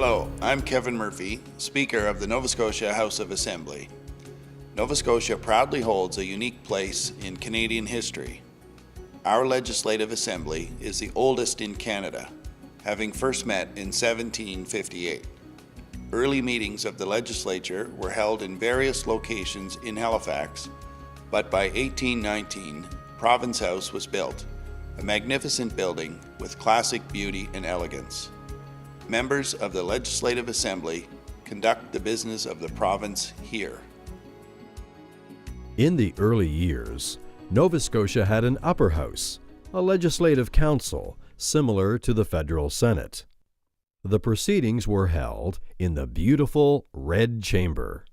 Hello, I'm Kevin Murphy, Speaker of the Nova Scotia House of Assembly. Nova Scotia proudly holds a unique place in Canadian history. Our Legislative Assembly is the oldest in Canada, having first met in 1758. Early meetings of the Legislature were held in various locations in Halifax, but by 1819, Province House was built, a magnificent building with classic beauty and elegance. Members of the Legislative Assembly conduct the business of the province here. In the early years, Nova Scotia had an upper house, a legislative council similar to the federal Senate. The proceedings were held in the beautiful Red Chamber.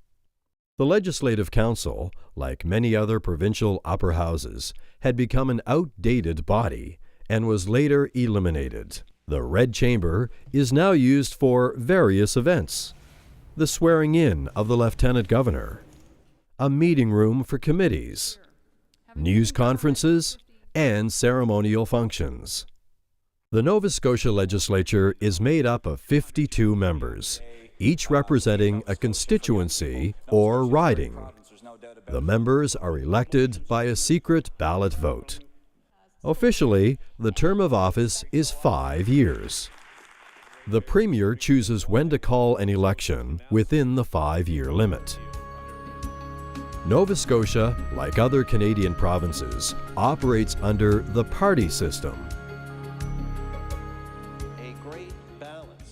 The Legislative Council, like many other provincial upper houses, had become an outdated body and was later eliminated. The Red Chamber is now used for various events: the swearing-in of the Lieutenant Governor, a meeting room for committees, news conferences, and ceremonial functions. The Nova Scotia Legislature is made up of 52 members, each representing a constituency or riding. The members are elected by a secret ballot vote. Officially, the term of office is 5 years. The Premier chooses when to call an election within the 5-year limit. Nova Scotia, like other Canadian provinces, operates under the party system.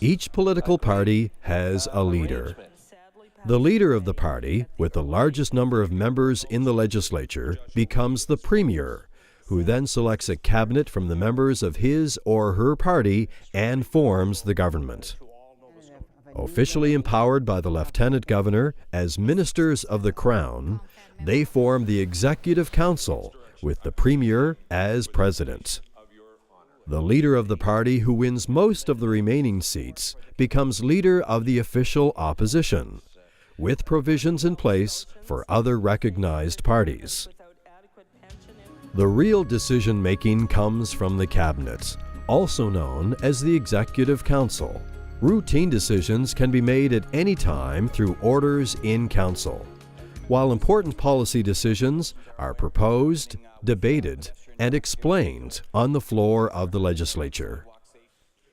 Each political party has a leader. The leader of the party, with the largest number of members in the legislature, becomes the Premier, who then selects a cabinet from the members of his or her party and forms the government. Officially empowered by the Lieutenant Governor as ministers of the Crown, they form the Executive Council, with the Premier as President. The leader of the party who wins most of the remaining seats becomes leader of the official opposition, with provisions in place for other recognized parties. The real decision-making comes from the Cabinet, also known as the Executive Council. Routine decisions can be made at any time through orders in Council, while important policy decisions are proposed, debated, and explained on the floor of the Legislature.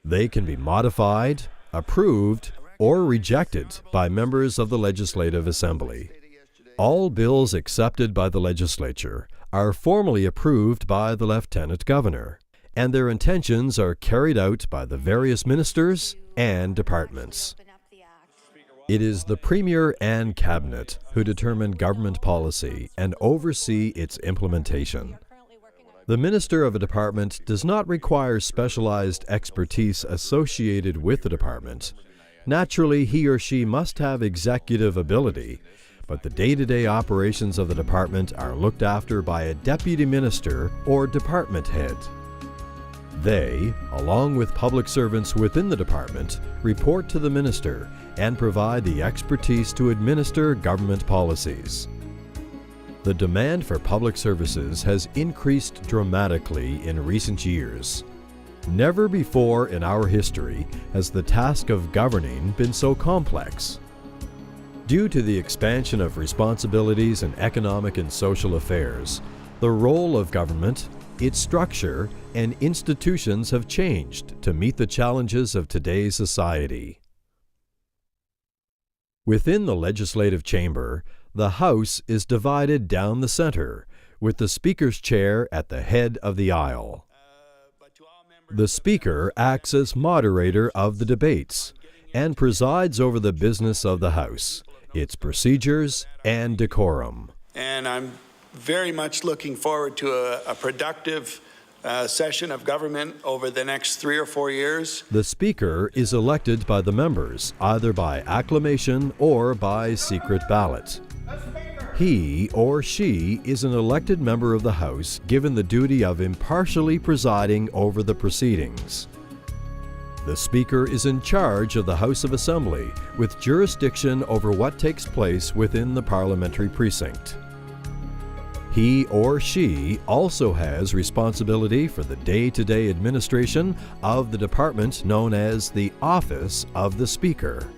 They can be modified, approved, or rejected by members of the Legislative Assembly. All bills accepted by the Legislature are formally approved by the Lieutenant Governor, and their intentions are carried out by the various ministers and departments. It is the Premier and Cabinet who determine government policy and oversee its implementation. The minister of a department does not require specialized expertise associated with the department. Naturally, he or she must have executive ability, but the day-to-day operations of the department are looked after by a deputy minister or department head. They, along with public servants within the department, report to the minister and provide the expertise to administer government policies. The demand for public services has increased dramatically in recent years. Never before in our history has the task of governing been so complex. Due to the expansion of responsibilities in economic and social affairs, the role of government, its structure, and institutions have changed to meet the challenges of today's society. Within the legislative chamber, the House is divided down the center, with the Speaker's chair at the head of the aisle. The Speaker acts as moderator of the debates and presides over the business of the House, its procedures, and decorum. And I'm very much looking forward to a productive session of government over the next 3 or 4 years. The Speaker is elected by the members, either by acclamation or by secret ballot. He or she is an elected member of the House given the duty of impartially presiding over the proceedings. The Speaker is in charge of the House of Assembly, with jurisdiction over what takes place within the parliamentary precinct. He or she also has responsibility for the day-to-day administration of the department known as the Office of the Speaker.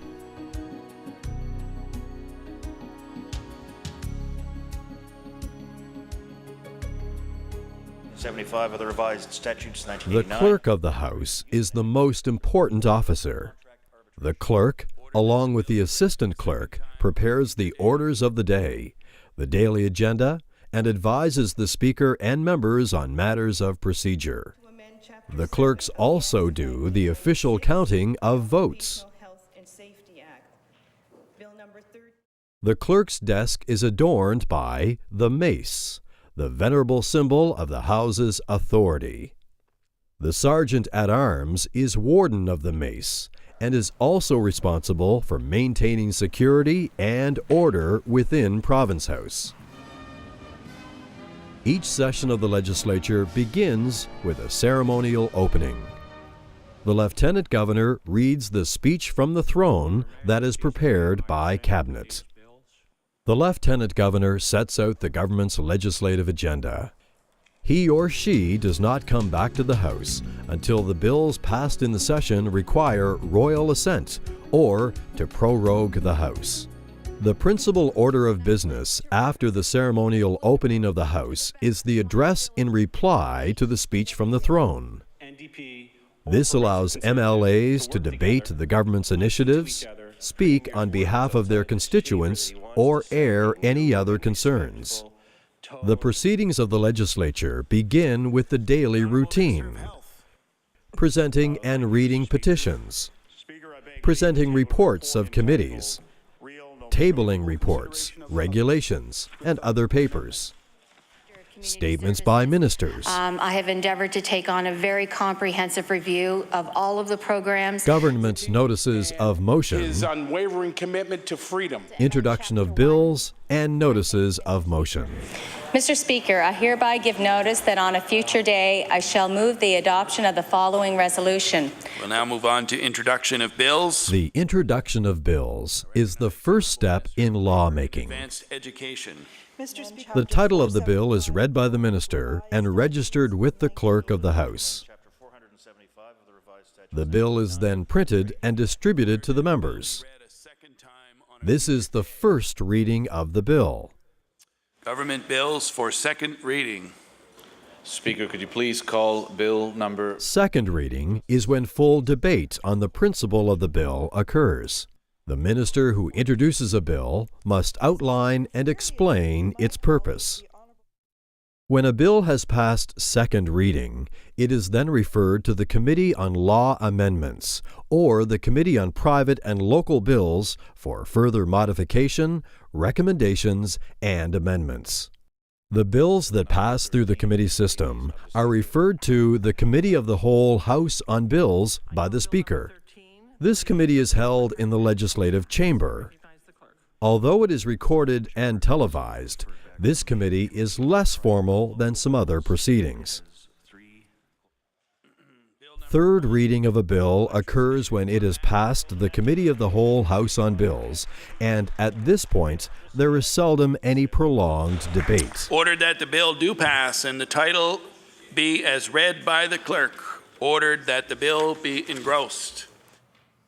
'75 of the revised statutes, The 1989. Clerk of the House is the most important officer. The clerk, along with the assistant clerk, prepares the orders of the day, the daily agenda, and advises the Speaker and members on matters of procedure. The clerks also do the official counting of votes. The clerk's desk is adorned by the mace, the venerable symbol of the House's authority. The Sergeant-at-Arms is warden of the mace and is also responsible for maintaining security and order within Province House. Each session of the Legislature begins with a ceremonial opening. The Lieutenant Governor reads the speech from the throne that is prepared by Cabinet. The Lieutenant Governor sets out the government's legislative agenda. He or she does not come back to the House until the bills passed in the session require royal assent or to prorogue the House. The principal order of business after the ceremonial opening of the House is the address in reply to the speech from the throne. This allows MLAs to debate the government's initiatives, speak on behalf of their constituents, or air any other concerns. The proceedings of the Legislature begin with the daily routine: presenting and reading petitions, presenting reports of committees, tabling reports, regulations, and other papers, statements by ministers, I have endeavored to take on a very comprehensive review of all of the programs. government notices of motion, His unwavering commitment to freedom. introduction of bills, and notices of motion. Mr. Speaker, I hereby give notice that on a future day I shall move the adoption of the following resolution. We'll now move on to introduction of bills. The introduction of bills is the first step in lawmaking. Advanced education. The title of the bill is read by the minister and registered with the clerk of the House. The bill is then printed and distributed to the members. This is the first reading of the bill. Government bills for second reading. Speaker, could you please call bill number... Second reading is when full debate on the principle of the bill occurs. The minister who introduces a bill must outline and explain its purpose. When a bill has passed second reading, it is then referred to the Committee on Law Amendments or the Committee on Private and Local Bills for further modification, recommendations, and amendments. The bills that pass through the committee system are referred to the Committee of the Whole House on Bills by the Speaker. This committee is held in the Legislative Chamber. Although it is recorded and televised, this committee is less formal than some other proceedings. Third reading of a bill occurs when it has passed the Committee of the Whole House on Bills, and at this point, there is seldom any prolonged debate. Ordered that the bill do pass and the title be as read by the clerk. Ordered that the bill be engrossed.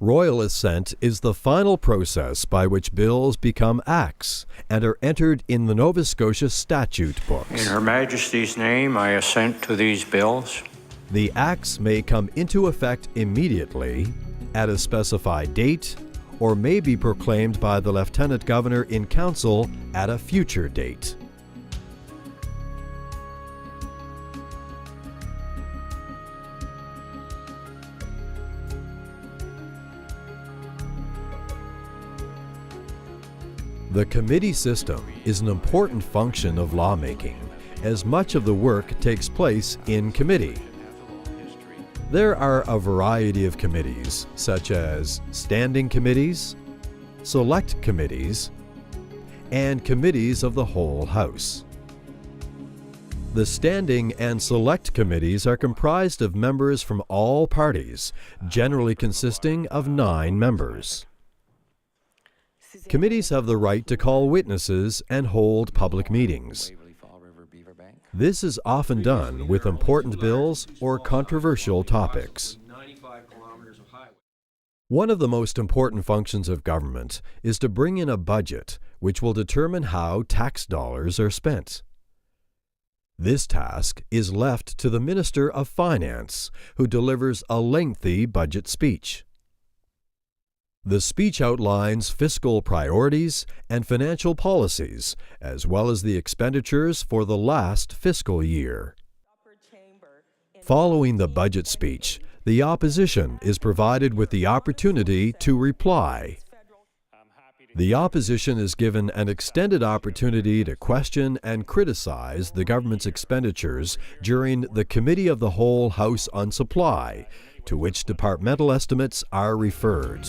Royal assent is the final process by which bills become acts and are entered in the Nova Scotia statute books. In Her Majesty's name, I assent to these bills. The acts may come into effect immediately, at a specified date, or may be proclaimed by the Lieutenant Governor in Council at a future date. The committee system is an important function of lawmaking, as much of the work takes place in committee. There are a variety of committees, such as standing committees, select committees, and committees of the whole House. The standing and select committees are comprised of members from all parties, generally consisting of 9 members. Committees have the right to call witnesses and hold public meetings. This is often done with important bills or controversial topics. One of the most important functions of government is to bring in a budget which will determine how tax dollars are spent. This task is left to the Minister of Finance, who delivers a lengthy budget speech. The speech outlines fiscal priorities and financial policies, as well as the expenditures for the last fiscal year. Following the budget speech, the opposition is provided with the opportunity to reply. The opposition is given an extended opportunity to question and criticize the government's expenditures during the Committee of the Whole House on Supply, to which departmental estimates are referred.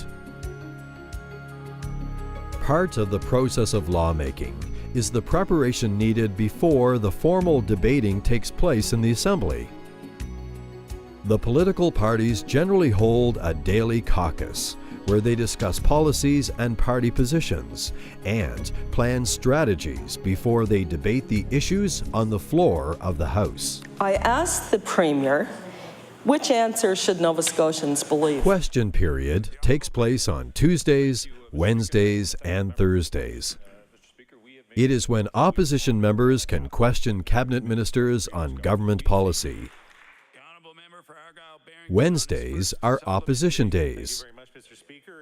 Part of the process of lawmaking is the preparation needed before the formal debating takes place in the Assembly. The political parties generally hold a daily caucus where they discuss policies and party positions and plan strategies before they debate the issues on the floor of the House. I asked the Premier, which answer should Nova Scotians believe? Question period takes place on Tuesdays, Wednesdays, and Thursdays. It is when opposition members can question cabinet ministers on government policy. Wednesdays are opposition days.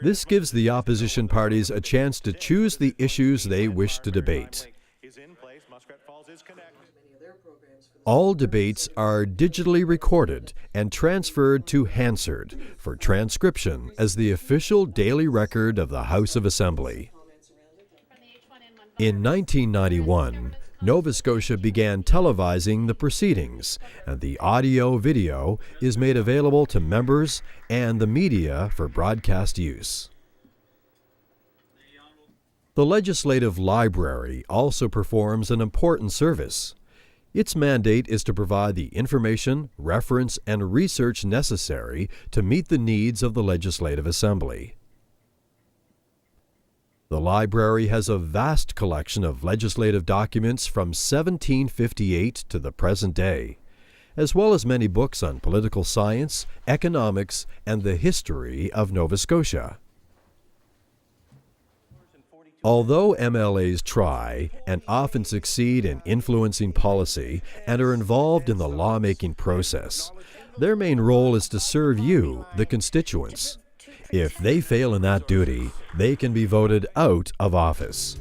This gives the opposition parties a chance to choose the issues they wish to debate. All debates are digitally recorded and transferred to Hansard for transcription as the official daily record of the House of Assembly. In 1991, Nova Scotia began televising the proceedings, and the audio-video is made available to members and the media for broadcast use. The Legislative Library also performs an important service. Its mandate is to provide the information, reference, and research necessary to meet the needs of the Legislative Assembly. The library has a vast collection of legislative documents from 1758 to the present day, as well as many books on political science, economics, and the history of Nova Scotia. Although MLAs try and often succeed in influencing policy and are involved in the lawmaking process, their main role is to serve you, the constituents. If they fail in that duty, they can be voted out of office.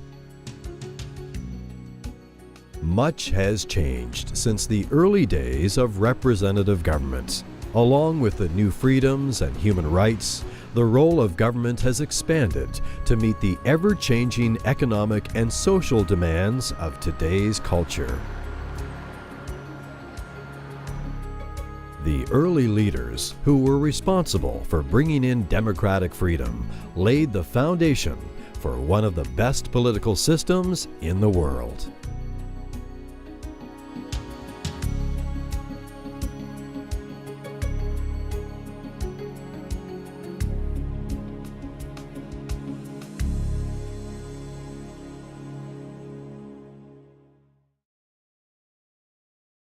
Much has changed since the early days of representative government. Along with the new freedoms and human rights, the role of government has expanded to meet the ever-changing economic and social demands of today's culture. The early leaders who were responsible for bringing in democratic freedom laid the foundation for one of the best political systems in the world.